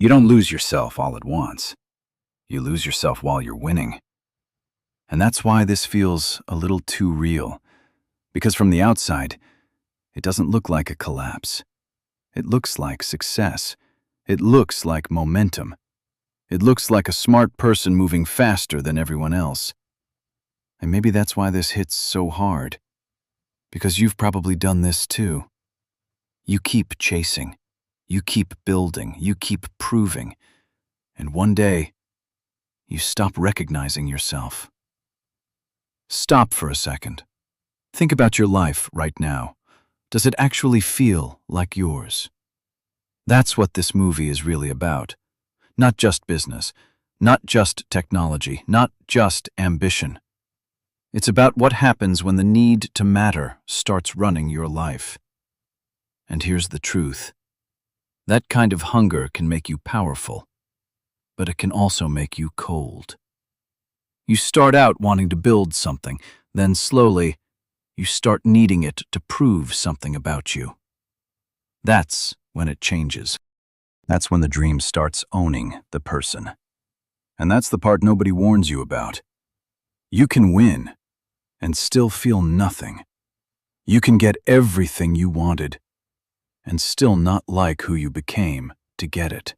You don't lose yourself all at once. You lose yourself while you're winning. And that's why this feels a little too real. Because from the outside, it doesn't look like a collapse. It looks like success. It looks like momentum. It looks like a smart person moving faster than everyone else. And maybe that's why this hits so hard. Because you've probably done this too. You keep chasing. You keep building. You keep proving. And one day, you stop recognizing yourself. Stop for a second. Think about your life right now. Does it actually feel like yours? That's what this movie is really about. Not just business, not just technology, not just ambition. It's about what happens when the need to matter starts running your life. And here's the truth. That kind of hunger can make you powerful, but it can also make you cold. You start out wanting to build something, then slowly, you start needing it to prove something about you. That's when it changes. That's when the dream starts owning the person. And that's the part nobody warns you about. You can win and still feel nothing. You can get everything you wanted and still not like who you became to get it.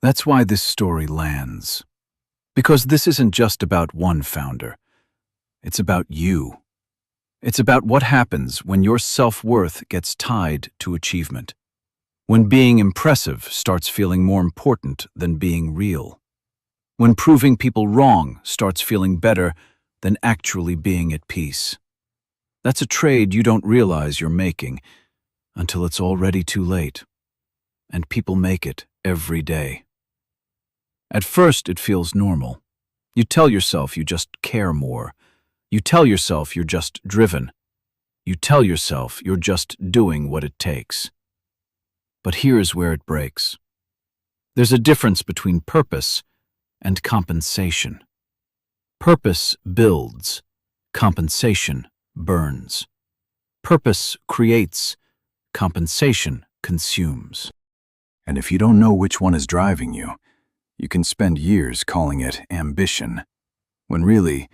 That's why this story lands. Because this isn't just about one founder. It's about you. It's about what happens when your self-worth gets tied to achievement. When being impressive starts feeling more important than being real. When proving people wrong starts feeling better than actually being at peace. That's a trade you don't realize you're making until it's already too late. And people make it every day. At first, it feels normal. You tell yourself you just care more. You tell yourself you're just driven. You tell yourself you're just doing what it takes. But here's where it breaks. There's a difference between purpose and compensation. Purpose builds. Compensation burns. Purpose creates. Compensation consumes. And if you don't know which one is driving you, you can spend years calling it ambition, when really,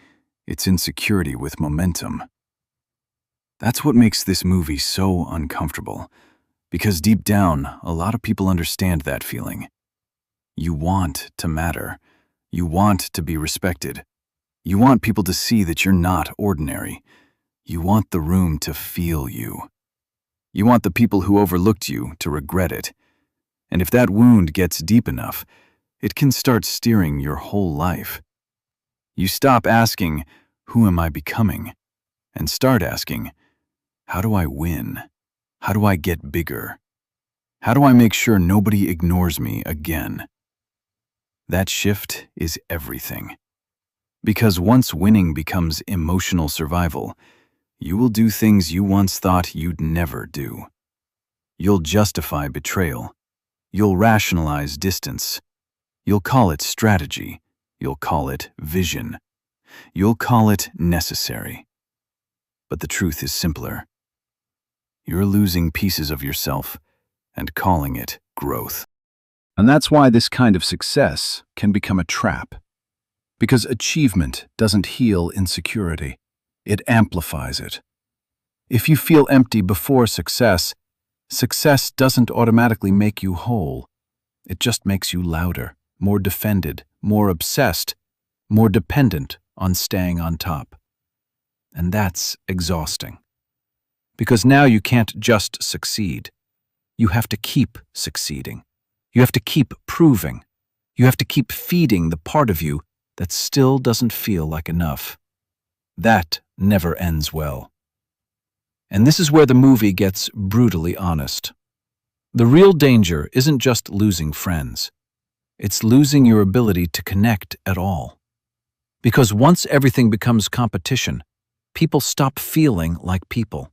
it's insecurity with momentum. That's what makes this movie so uncomfortable, because deep down, a lot of people understand that feeling. You want to matter. You want to be respected. You want people to see that you're not ordinary. You want the room to feel you. You want the people who overlooked you to regret it. And if that wound gets deep enough, it can start steering your whole life. You stop asking, who am I becoming? And start asking, how do I win? How do I get bigger? How do I make sure nobody ignores me again? That shift is everything. Because once winning becomes emotional survival, you will do things you once thought you'd never do. You'll justify betrayal. You'll rationalize distance. You'll call it strategy. You'll call it vision. You'll call it necessary. But the truth is simpler. You're losing pieces of yourself and calling it growth. And that's why this kind of success can become a trap. Because achievement doesn't heal insecurity. It amplifies it. If you feel empty before success, success doesn't automatically make you whole. It just makes you louder, more defended, more obsessed, more dependent on staying on top. And that's exhausting. Because now you can't just succeed. You have to keep succeeding. You have to keep proving. You have to keep feeding the part of you that still doesn't feel like enough. That never ends well. And this is where the movie gets brutally honest. The real danger isn't just losing friends. It's losing your ability to connect at all. Because once everything becomes competition, people stop feeling like people.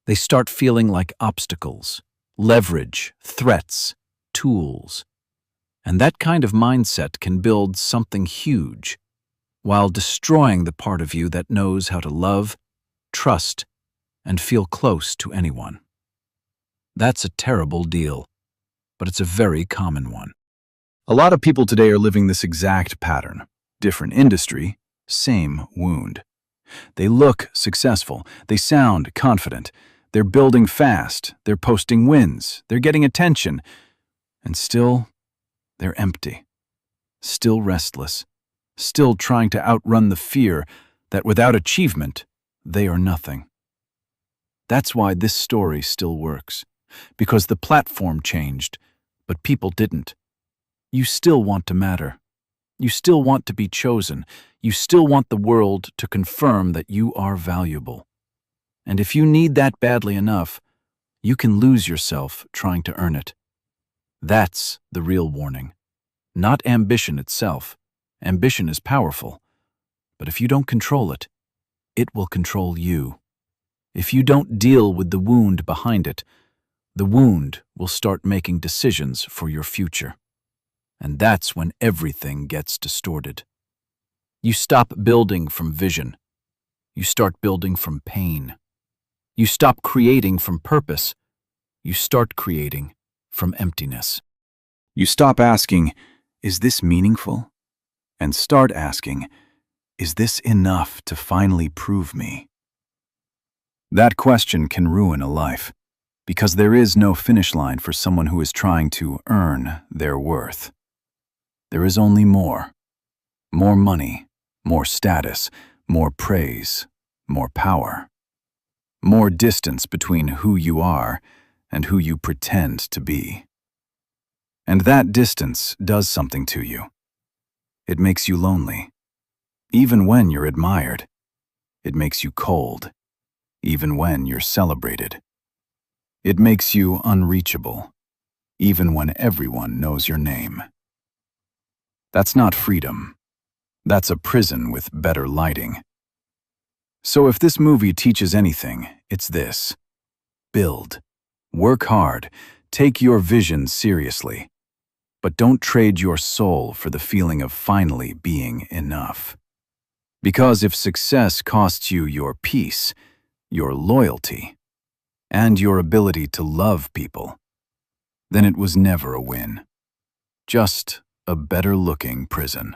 They start feeling like obstacles, leverage, threats, tools. And that kind of mindset can build something huge, while destroying the part of you that knows how to love, trust, and feel close to anyone. That's a terrible deal. but it's a very common one. A lot of people today are living this exact pattern. Different industry, same wound. They look successful, they sound confident, they're building fast, they're posting wins, they're getting attention, and still, they're empty. Still restless, still trying to outrun the fear that without achievement, they are nothing. That's why this story still works, because the platform changed, but people didn't. You still want to matter. You still want to be chosen. You still want the world to confirm that you are valuable. And if you need that badly enough, you can lose yourself trying to earn it. That's the real warning. Not ambition itself. Ambition is powerful. But if you don't control it, it will control you. If you don't deal with the wound behind it, the wound will start making decisions for your future. And that's when everything gets distorted. You stop building from vision. You start building from pain. You stop creating from purpose. You start creating from emptiness. You stop asking, "Is this meaningful?" and start asking, "Is this enough to finally prove me?" That question can ruin a life, because there is no finish line for someone who is trying to earn their worth. There is only more. More money, more status, more praise, more power. More distance between who you are and who you pretend to be. And that distance does something to you. It makes you lonely, even when you're admired. It makes you cold, even when you're celebrated. It makes you unreachable, even when everyone knows your name. That's not freedom. That's a prison with better lighting. So if this movie teaches anything, it's this. Build. Work hard. Take your vision seriously. But don't trade your soul for the feeling of finally being enough. Because if success costs you your peace, your loyalty, and your ability to love people, then it was never a win. Just a better-looking prison.